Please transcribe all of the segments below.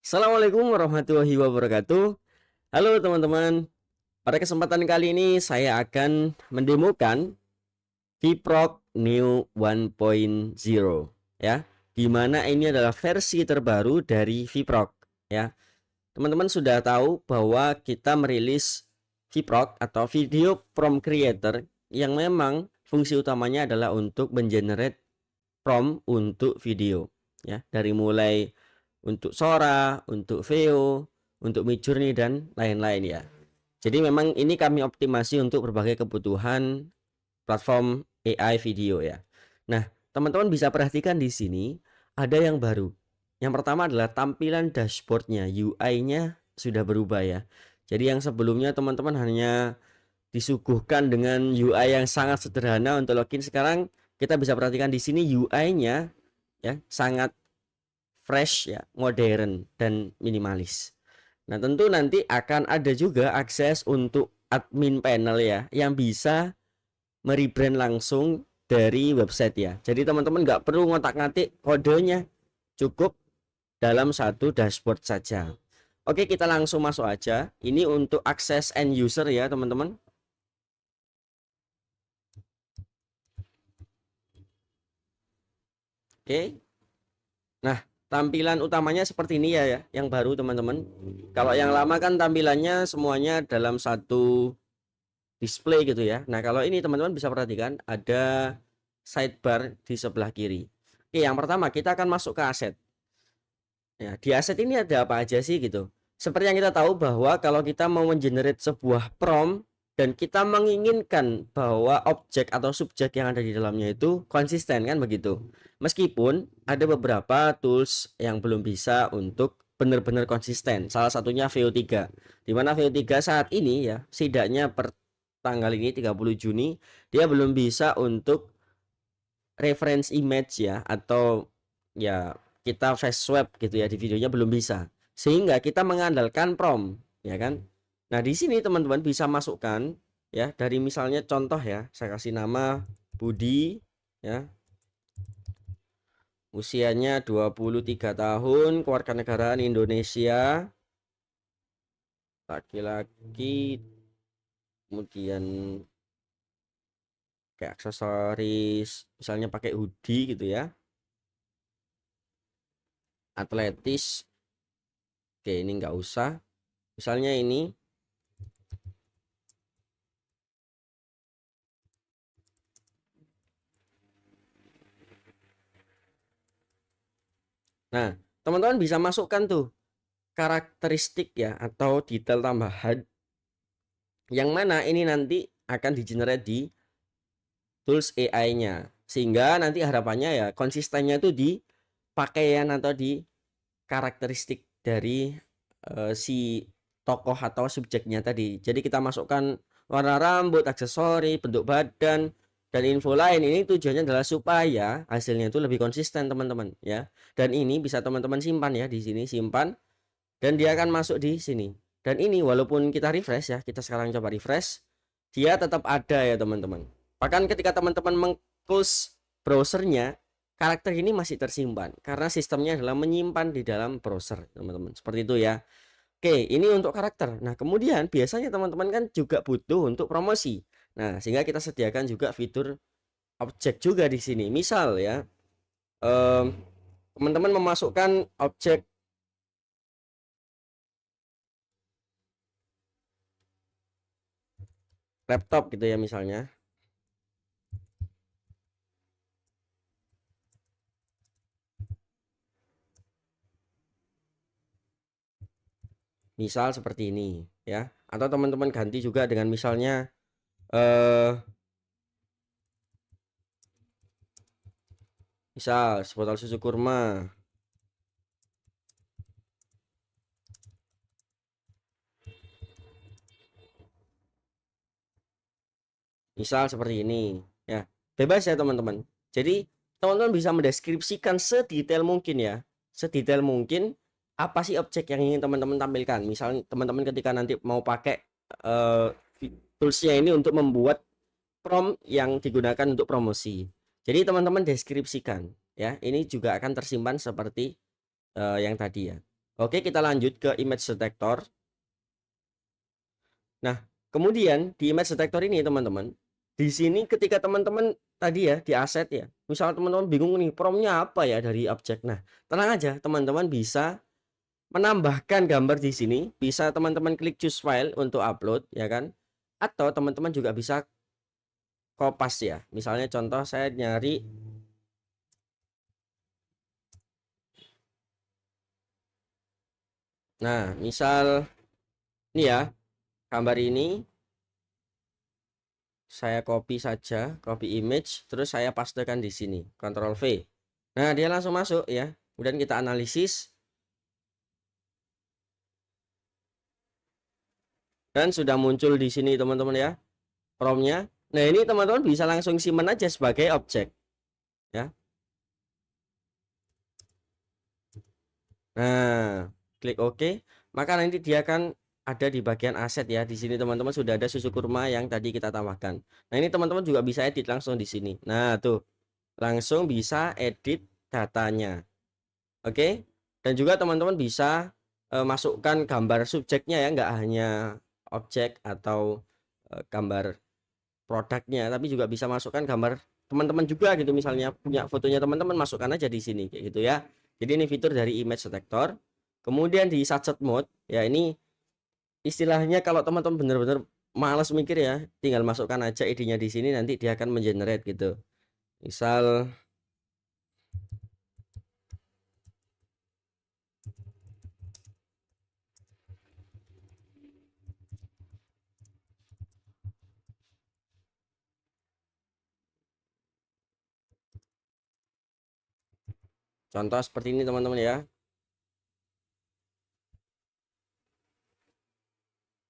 Assalamualaikum warahmatullahi wabarakatuh. Halo teman-teman. Pada kesempatan kali ini saya akan mendemokan VPROC New 1.0 ya. Dimana ini adalah versi terbaru dari VPROC ya. Teman-teman sudah tahu bahwa kita merilis VPROC atau Video Prompt Creator yang memang fungsi utamanya adalah untuk mengenerate prompt untuk video ya. Dari mulai untuk Sora, untuk VO, untuk Midjourney dan lain-lain ya. Jadi memang ini kami optimasi untuk berbagai kebutuhan platform AI video ya. Nah, teman-teman bisa perhatikan di sini ada yang baru. Yang pertama adalah tampilan dashboardnya, UI-nya sudah berubah ya. Jadi yang sebelumnya teman-teman hanya disuguhkan dengan UI yang sangat sederhana untuk login, sekarang kita bisa perhatikan di sini UI-nya ya sangat fresh ya, modern dan minimalis. Nah, tentu nanti akan ada juga akses untuk admin panel ya, yang bisa merebrand langsung dari website ya. Jadi teman-teman nggak perlu ngotak-ngatik kodenya, cukup dalam satu dashboard saja. Oke, kita langsung masuk aja. Ini untuk akses end user ya teman-teman. Oke. Nah, tampilan utamanya seperti ini ya, yang baru teman-teman. Kalau yang lama kan tampilannya semuanya dalam satu display gitu ya. Nah, kalau ini teman-teman bisa perhatikan ada sidebar di sebelah kiri. Oke, yang pertama kita akan masuk ke aset. Ya, di aset ini ada apa aja sih gitu. Seperti yang kita tahu bahwa kalau kita mau mengenerate sebuah prompt dan kita menginginkan bahwa objek atau subjek yang ada di dalamnya itu konsisten kan begitu. Meskipun ada beberapa tools yang belum bisa untuk benar-benar konsisten. Salah satunya VO3. Di mana VO3 saat ini ya, setidaknya per tanggal ini 30 Juni dia belum bisa untuk reference image ya, atau ya kita face swap gitu ya, di videonya belum bisa. Sehingga kita mengandalkan prompt ya kan. Nah, di sini teman-teman bisa masukkan ya, dari misalnya contoh ya, saya kasih nama Budi ya. Usianya 23 tahun, kewarganegaraan Indonesia, laki-laki, kemudian kayak aksesoris misalnya pakai hoodie gitu ya, atletis. Oke, ini nggak usah, misalnya ini. Nah, teman-teman bisa masukkan tuh karakteristik ya, atau detail tambahan yang mana ini nanti akan di-generate di tools AI-nya, sehingga nanti harapannya ya konsistennya itu di pakaian atau di karakteristik dari si tokoh atau subjeknya tadi. Jadi kita masukkan warna rambut, aksesori, bentuk badan, dan info lain. Ini tujuannya adalah supaya hasilnya itu lebih konsisten teman-teman ya. Dan ini bisa teman-teman simpan ya, di sini simpan, dan dia akan masuk di sini. Dan ini walaupun kita refresh ya, kita sekarang coba refresh, dia tetap ada ya teman-teman. Bahkan ketika teman-teman meng-close browsernya, karakter ini masih tersimpan karena sistemnya adalah menyimpan di dalam browser teman-teman. Seperti itu ya. Oke, ini untuk karakter. Nah, kemudian biasanya teman-teman kan juga butuh untuk promosi. Nah, sehingga kita sediakan juga fitur objek juga di sini. Misal ya, teman-teman memasukkan objek laptop gitu ya misalnya. Misal seperti ini ya. Atau teman-teman ganti juga dengan misalnya misal sebotol susu kurma. Misal seperti ini ya. Bebas ya teman-teman. Jadi teman-teman bisa mendeskripsikan sedetail mungkin ya. Sedetail mungkin apa sih objek yang ingin teman-teman tampilkan. Misalnya teman-teman ketika nanti mau pakai uh, toolsnya ini untuk membuat prompt yang digunakan untuk promosi. Jadi teman-teman deskripsikan ya. Ini juga akan tersimpan seperti yang tadi ya. Oke, kita lanjut ke image detector. Nah, kemudian di image detector ini teman-teman, di sini ketika teman-teman tadi ya di aset ya, misal teman-teman bingung nih promnya apa ya dari objek. Nah, tenang aja, teman-teman bisa menambahkan gambar di sini, bisa teman-teman klik choose file untuk upload ya kan, atau teman-teman juga bisa kopas ya. Misalnya contoh saya nyari misal ini ya, gambar ini saya copy saja, copy image, terus saya pastekan di sini, Ctrl V. Nah, dia langsung masuk ya. Kemudian kita analisis dan sudah muncul di sini teman-teman ya, promnya. Nah, ini teman-teman bisa langsung simpan aja sebagai objek ya. Nah, klik OK, maka nanti dia akan ada di bagian aset ya. Di sini teman-teman sudah ada susu kurma yang tadi kita tambahkan. Nah, ini teman-teman juga bisa edit langsung di sini. Nah, tuh. Langsung bisa edit datanya. Oke. Dan juga teman-teman bisa masukkan gambar subjeknya ya, nggak hanya objek atau gambar produknya, tapi juga bisa masukkan gambar teman-teman juga gitu. Misalnya punya fotonya teman-teman, masukkan aja di sini kayak gitu ya. Jadi ini fitur dari image detector. Kemudian di subset mode ya, ini istilahnya kalau teman-teman bener-bener malas mikir ya, tinggal masukkan aja idenya di sini, nanti dia akan mengenerate gitu. Misal contoh seperti ini teman-teman ya.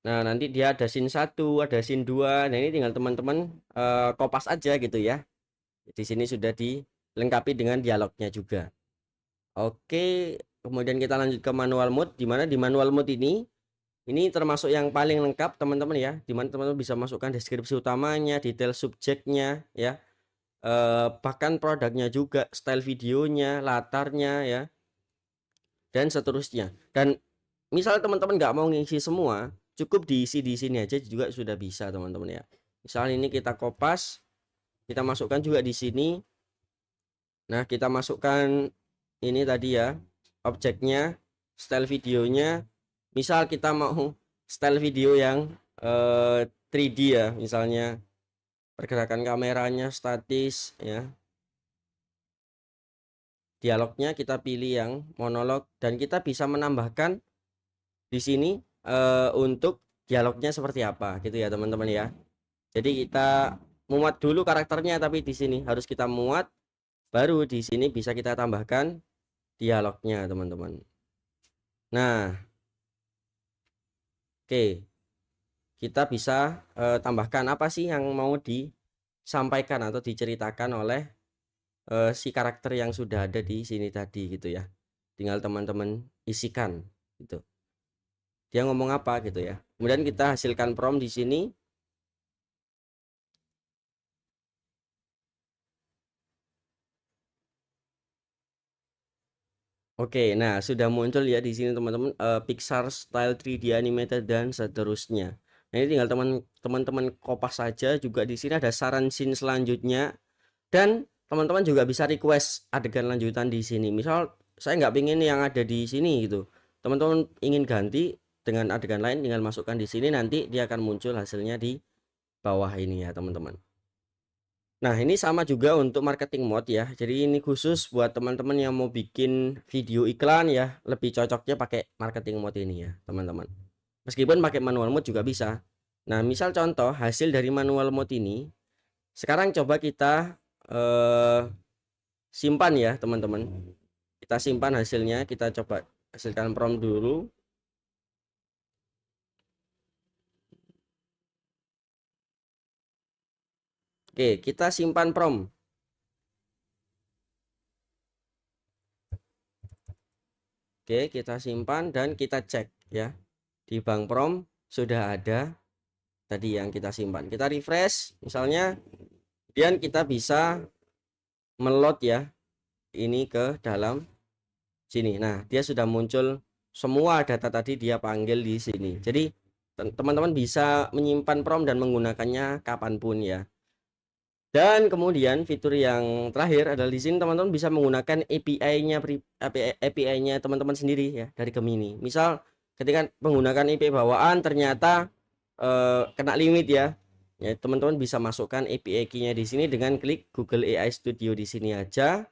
Nah, nanti dia ada scene 1, ada scene 2. Nah, ini tinggal teman-teman kopas aja gitu ya. Di sini sudah dilengkapi dengan dialognya juga. Oke, kemudian kita lanjut ke manual mode, di mana di manual mode ini termasuk yang paling lengkap teman-teman ya, di mana teman-teman bisa masukkan deskripsi utamanya, detail subjeknya ya, bahkan produknya juga, style videonya, latarnya ya, dan seterusnya. Dan misal teman-teman nggak mau ngisi semua, cukup diisi di sini aja juga sudah bisa teman-teman ya. Misal ini kita kopas, kita masukkan juga di sini. Nah, kita masukkan ini tadi ya, objeknya, style videonya. Misal kita mau style video yang 3D ya, misalnya pergerakan kameranya statis ya. Dialognya kita pilih yang monolog, dan kita bisa menambahkan di sini untuk dialognya seperti apa gitu ya teman-teman ya. Jadi kita muat dulu karakternya, tapi di sini harus kita muat, baru di sini bisa kita tambahkan dialognya teman-teman. Nah, oke, kita bisa tambahkan apa sih yang mau disampaikan atau diceritakan oleh si karakter yang sudah ada di sini tadi gitu ya. Tinggal teman-teman isikan gitu. Dia ngomong apa gitu ya. Kemudian kita hasilkan prompt di sini. Oke, nah sudah muncul ya di sini teman-teman, Pixar style 3D animated dan seterusnya. Nah, ini tinggal teman-teman kopas saja. Juga di sini ada saran scene selanjutnya, dan teman-teman juga bisa request adegan lanjutan di sini. Misal saya nggak pingin yang ada di sini gitu, teman-teman ingin ganti dengan adegan lain, tinggal masukkan di sini, nanti dia akan muncul hasilnya di bawah ini ya teman-teman. Nah, ini sama juga untuk marketing mode ya. Jadi ini khusus buat teman-teman yang mau bikin video iklan ya, lebih cocoknya pakai marketing mode ini ya, teman-teman. Meskipun pakai manual mode juga bisa. Nah, misal contoh hasil dari manual mode ini, sekarang coba kita simpan ya, teman-teman. Kita simpan hasilnya, kita coba hasilkan prompt dulu. Oke, kita simpan prompt. Oke, kita simpan dan kita cek ya. Di bank prompt sudah ada tadi yang kita simpan. Kita refresh misalnya, kemudian kita bisa meload ya ini ke dalam sini. Nah, dia sudah muncul semua data tadi dia panggil di sini. Jadi teman-teman bisa menyimpan prompt dan menggunakannya kapanpun ya. Dan kemudian fitur yang terakhir adalah di sini teman-teman bisa menggunakan API-nya teman-teman sendiri ya dari Gemini. Misal ketika menggunakan API bawaan ternyata kena limit ya. Ya, teman-teman bisa masukkan API key-nya di sini dengan klik Google AI Studio di sini aja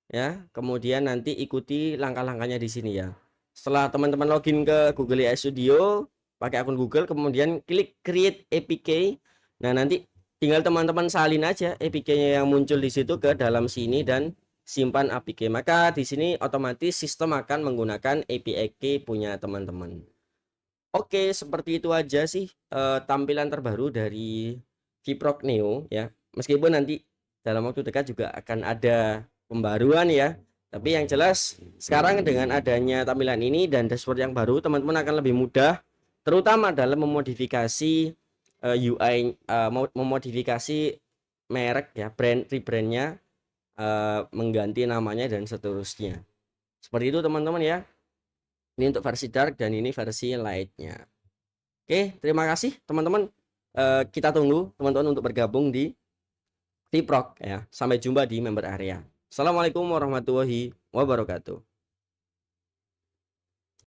ya. Kemudian nanti ikuti langkah-langkahnya di sini ya. Setelah teman-teman login ke Google AI Studio pakai akun Google, kemudian klik Create APK. Nah, nanti tinggal teman-teman salin aja APK-nya yang muncul di situ ke dalam sini dan simpan APK. Maka di sini otomatis sistem akan menggunakan APK punya teman-teman. Oke, seperti itu aja sih tampilan terbaru dari Kiprok Neo ya. Meskipun nanti dalam waktu dekat juga akan ada pembaruan ya. Tapi yang jelas sekarang dengan adanya tampilan ini dan dashboard yang baru, teman-teman akan lebih mudah terutama dalam memodifikasi UI, memodifikasi merek ya, rebrandnya, mengganti namanya dan seterusnya. Seperti itu teman-teman ya. Ini untuk versi dark dan ini versi lightnya. Oke, terima kasih teman-teman. Kita tunggu teman-teman untuk bergabung di Kiprok ya. Sampai jumpa di member area. Assalamualaikum warahmatullahi wabarakatuh.